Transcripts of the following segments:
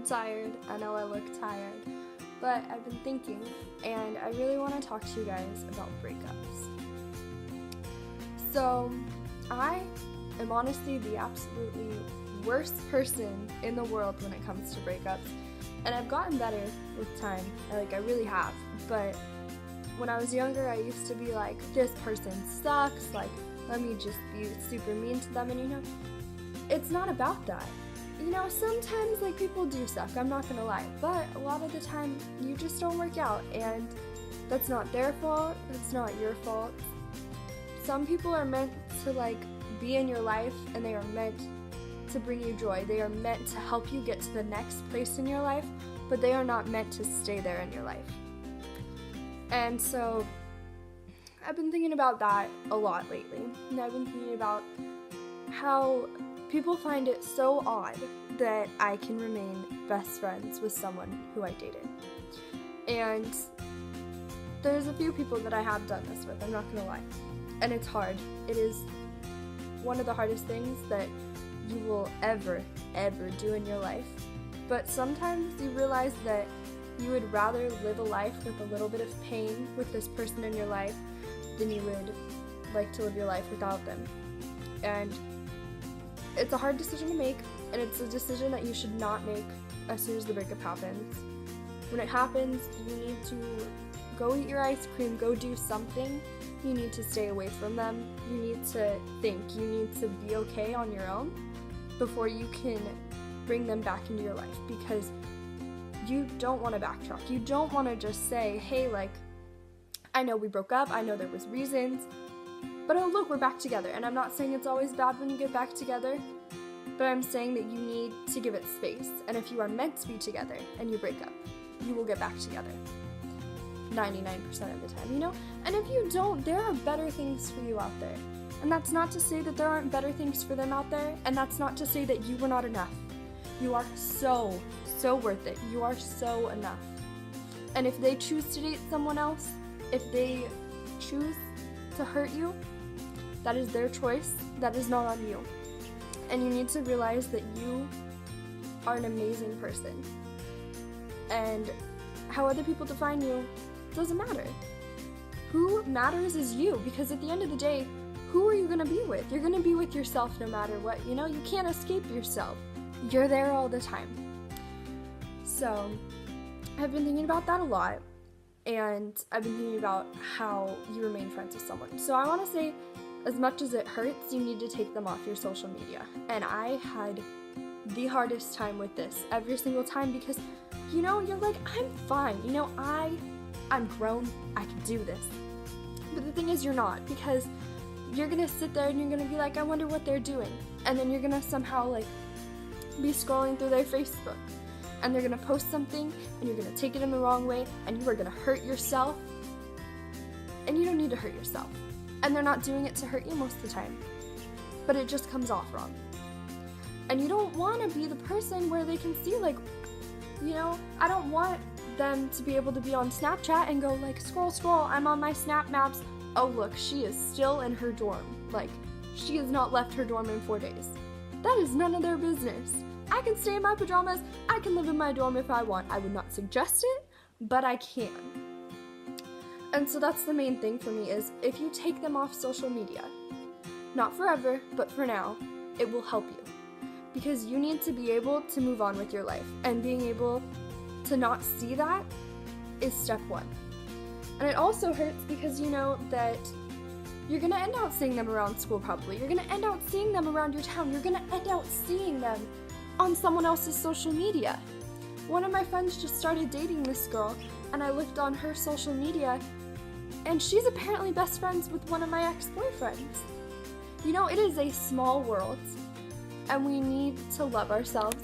I'm tired. I know I look tired. But I've been thinking, and I really want to talk to you guys about breakups. So, I am honestly the absolutely worst person in the world when it comes to breakups. And I've gotten better with time. I really have. But when I was younger, I used to be like, this person sucks. Let me just be super mean to them. And it's not about that. Sometimes people do suck, I'm not gonna lie, but a lot of the time you just don't work out, and that's not their fault, that's not your fault. Some people are meant to be in your life, and they are meant to bring you joy. They are meant to help you get to the next place in your life, but they are not meant to stay there in your life. And so I've been thinking about that a lot lately, and I've been thinking about how people find it so odd that I can remain best friends with someone who I dated. And there's a few people that I have done this with, I'm not gonna lie. And it's hard. It is one of the hardest things that you will ever do in your life. But sometimes you realize that you would rather live a life with a little bit of pain with this person in your life than you would like to live your life without them. And it's a hard decision to make, and it's a decision that you should not make as soon as the breakup happens. When it happens, you need to go eat your ice cream, go do something. You need to stay away from them. You need to think. You need to be okay on your own before you can bring them back into your life, because you don't want to backtrack. You don't want to just say, hey, I know we broke up, I know there was reasons, but oh look, we're back together. And I'm not saying it's always bad when you get back together, but I'm saying that you need to give it space. And if you are meant to be together and you break up, you will get back together 99% of the time, And if you don't, there are better things for you out there. And that's not to say that there aren't better things for them out there, and that's not to say that you were not enough. You are so worth it. You are so enough. And if they choose to date someone else, if they choose to hurt you, that is their choice. That is not on you. And you need to realize that you are an amazing person. And how other people define you doesn't matter. Who matters is you, because at the end of the day, who are you going to be with? You're going to be with yourself no matter what. You can't escape yourself. You're there all the time. So, I've been thinking about that a lot. And I've been thinking about how you remain friends with someone. So I want to say, as much as it hurts, you need to take them off your social media. And I had the hardest time with this every single time, because, you're like, I'm fine. I'm grown. I can do this. But the thing is, you're not, because you're going to sit there and you're going to be like, I wonder what they're doing. And then you're going to somehow, be scrolling through their Facebook. And they're going to post something, and you're going to take it in the wrong way, and you are going to hurt yourself. And you don't need to hurt yourself. And they're not doing it to hurt you most of the time. But it just comes off wrong. And you don't want to be the person where they can see, I don't want them to be able to be on Snapchat and go, scroll, I'm on my Snap Maps. Oh, look, she is still in her dorm. She has not left her dorm in 4 days. That is none of their business. I can stay in my pajamas. I can live in my dorm if I want. I would not suggest it, but I can. And so that's the main thing for me, is if you take them off social media, not forever, but for now, it will help you. Because you need to be able to move on with your life. And being able to not see that is step one. And it also hurts because you know that you're going to end out seeing them around school probably. You're going to end out seeing them around your town. You're going to end out seeing them on someone else's social media. One of my friends just started dating this girl, and I looked on her social media, and she's apparently best friends with one of my ex-boyfriends. It is a small world, and we need to love ourselves,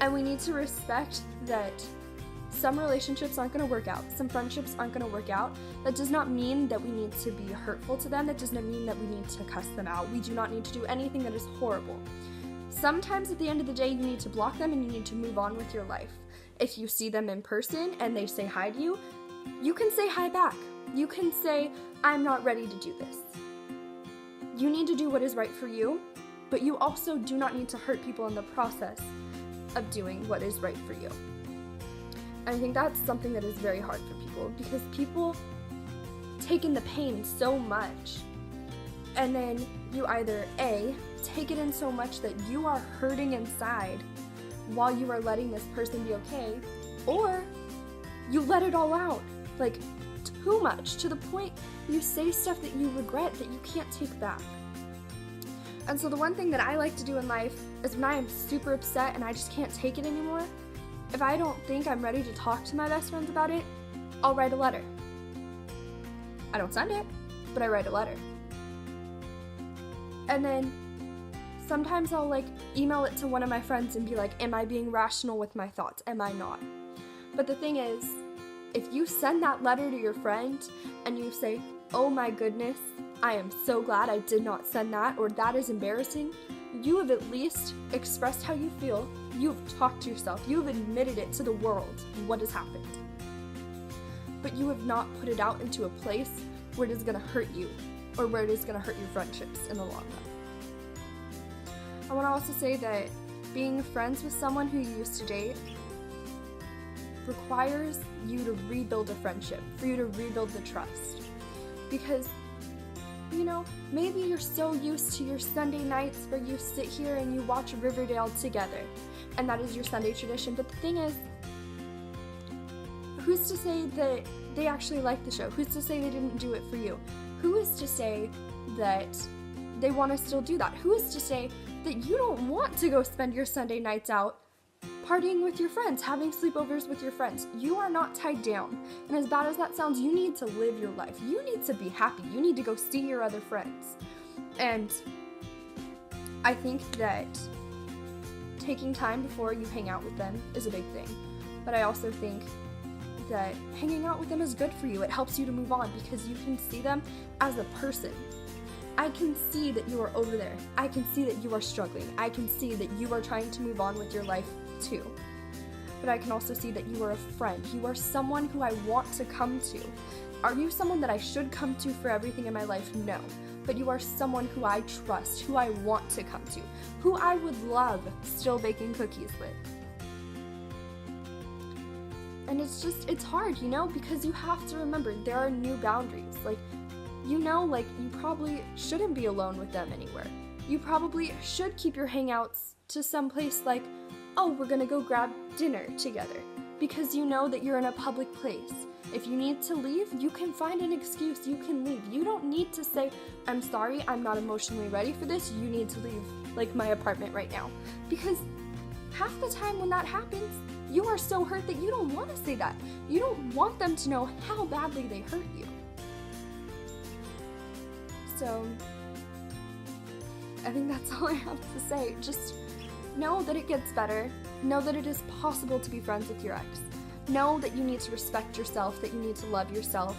and we need to respect that some relationships aren't going to work out. Some friendships aren't going to work out. That does not mean that we need to be hurtful to them. That does not mean that we need to cuss them out. We do not need to do anything that is horrible. Sometimes at the end of the day, you need to block them and you need to move on with your life. If you see them in person and they say hi to you, you can say hi back. You can say, I'm not ready to do this. You need to do what is right for you, but you also do not need to hurt people in the process. of doing what is right for you. And I think that's something that is very hard for people, because people take in the pain so much, and then you either A, take it in so much that you are hurting inside while you are letting this person be okay, or you let it all out, like too much, to the point you say stuff that you regret that you can't take back. And so the one thing that I like to do in life is when I am super upset and I just can't take it anymore, if I don't think I'm ready to talk to my best friends about it, I'll write a letter. I don't send it, but I write a letter. And then sometimes I'll like email it to one of my friends and be like, am I being rational with my thoughts? Am I not? But the thing is, if you send that letter to your friend and you say, oh my goodness, I am so glad I did not send that, or that is embarrassing, you have at least expressed how you feel, you have talked to yourself, you have admitted it to the world what has happened. But you have not put it out into a place where it is going to hurt you, or where it is going to hurt your friendships in the long run. I want to also say that being friends with someone who you used to date requires you to rebuild a friendship, for you to rebuild the trust. Because, you know, maybe you're so used to your Sunday nights where you sit here and you watch Riverdale together, and that is your Sunday tradition. But the thing is, who's to say that they actually like the show? Who's to say they didn't do it for you? Who is to say that they want to still do that? Who is to say that you don't want to go spend your Sunday nights out partying with your friends, having sleepovers with your friends? You are not tied down. And as bad as that sounds, you need to live your life. You need to be happy. You need to go see your other friends. And I think that taking time before you hang out with them is a big thing. But I also think that hanging out with them is good for you. It helps you to move on because you can see them as a person. I can see that you are over there. I can see that you are struggling. I can see that you are trying to move on with your life too. But I can also see that you are a friend. You are someone who I want to come to. Are you someone that I should come to for everything in my life? No. But you are someone who I trust, who I want to come to, who I would love still baking cookies with. And it's hard, you know, because you have to remember there are new boundaries. Like, you know, like, you probably shouldn't be alone with them anywhere. You probably should keep your hangouts to some place like, oh, we're gonna go grab dinner together, because you know that you're in a public place. If you need to leave, you can find an excuse, you can leave. You don't need to say, I'm sorry, I'm not emotionally ready for this, you need to leave, like my apartment right now. Because half the time when that happens, you are so hurt that you don't want to say that. You don't want them to know how badly they hurt you. So, I think that's all I have to say. Just know that it gets better. Know that it is possible to be friends with your ex. Know that you need to respect yourself, that you need to love yourself.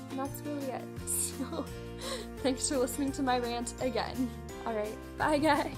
And that's really it. So, thanks for listening to my rant again. Alright, bye guys.